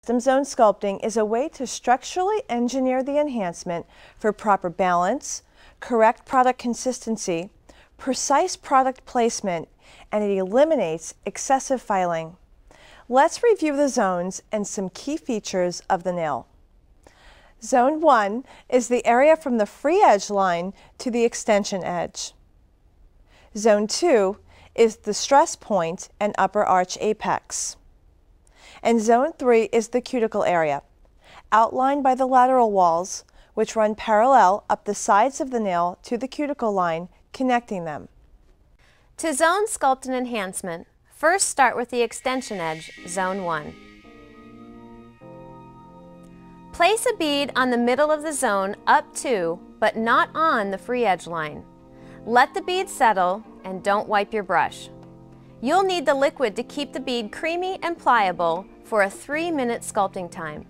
Custom zone sculpting is a way to structurally engineer the enhancement for proper balance, correct product consistency, precise product placement, and it eliminates excessive filing. Let's review the zones and some key features of the nail. Zone 1 is the area from the free edge line to the extension edge. Zone 2 is the stress point and upper arch apex. And Zone 3 is the cuticle area, outlined by the lateral walls, which run parallel up the sides of the nail to the cuticle line, connecting them. To zone sculpt and enhancement, first start with the extension edge, Zone 1. Place a bead on the middle of the zone up to, but not on the free edge line. Let the bead settle and don't wipe your brush. You'll need the liquid to keep the bead creamy and pliable for a 3-minute sculpting time.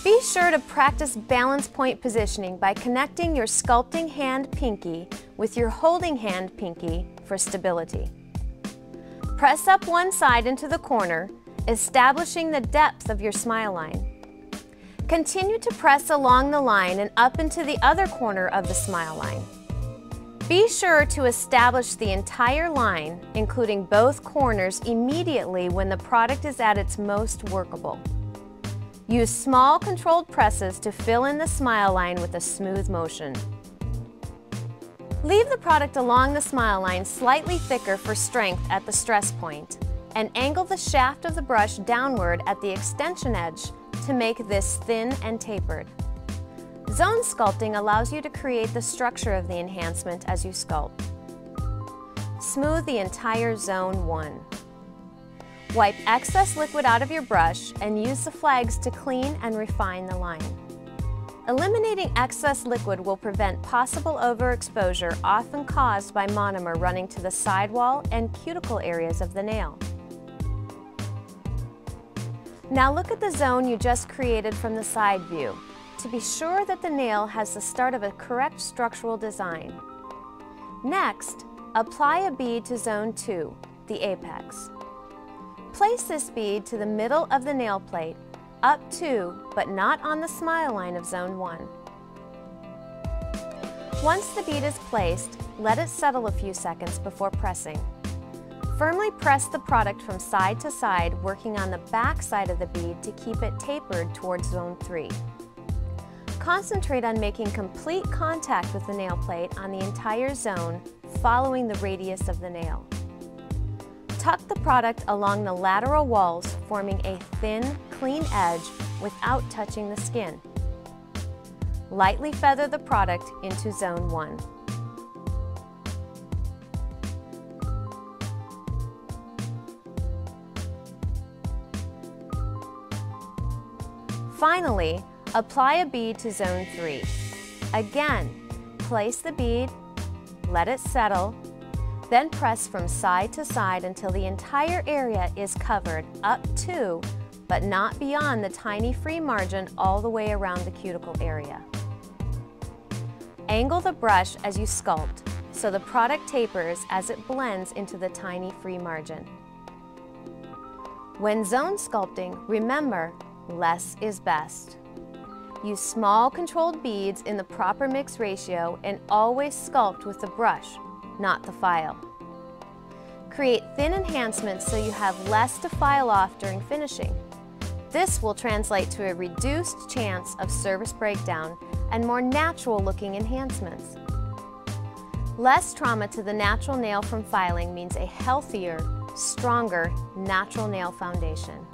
Be sure to practice balance point positioning by connecting your sculpting hand pinky with your holding hand pinky for stability. Press up one side into the corner, establishing the depth of your smile line. Continue to press along the line and up into the other corner of the smile line. Be sure to establish the entire line, including both corners, immediately when the product is at its most workable. Use small controlled presses to fill in the smile line with a smooth motion. Leave the product along the smile line slightly thicker for strength at the stress point, and angle the shaft of the brush downward at the extension edge to make this thin and tapered. Zone sculpting allows you to create the structure of the enhancement as you sculpt. Smooth the entire Zone 1. Wipe excess liquid out of your brush and use the flags to clean and refine the line. Eliminating excess liquid will prevent possible overexposure often caused by monomer running to the sidewall and cuticle areas of the nail. Now look at the zone you just created from the side view to be sure that the nail has the start of a correct structural design. Next, apply a bead to Zone 2, the apex. Place this bead to the middle of the nail plate, up to, but not on the smile line of Zone 1. Once the bead is placed, let it settle a few seconds before pressing. Firmly press the product from side to side, working on the back side of the bead to keep it tapered towards Zone 3. Concentrate on making complete contact with the nail plate on the entire zone, following the radius of the nail. Tuck the product along the lateral walls, forming a thin, clean edge without touching the skin. Lightly feather the product into Zone 1. Finally, apply a bead to Zone 3. Again, place the bead, let it settle, then press from side to side until the entire area is covered up to, but not beyond the tiny free margin all the way around the cuticle area. Angle the brush as you sculpt so the product tapers as it blends into the tiny free margin. When zone sculpting, remember, less is best. Use small controlled beads in the proper mix ratio and always sculpt with the brush, not the file. Create thin enhancements so you have less to file off during finishing. This will translate to a reduced chance of surface breakdown and more natural looking enhancements. Less trauma to the natural nail from filing means a healthier, stronger, natural nail foundation.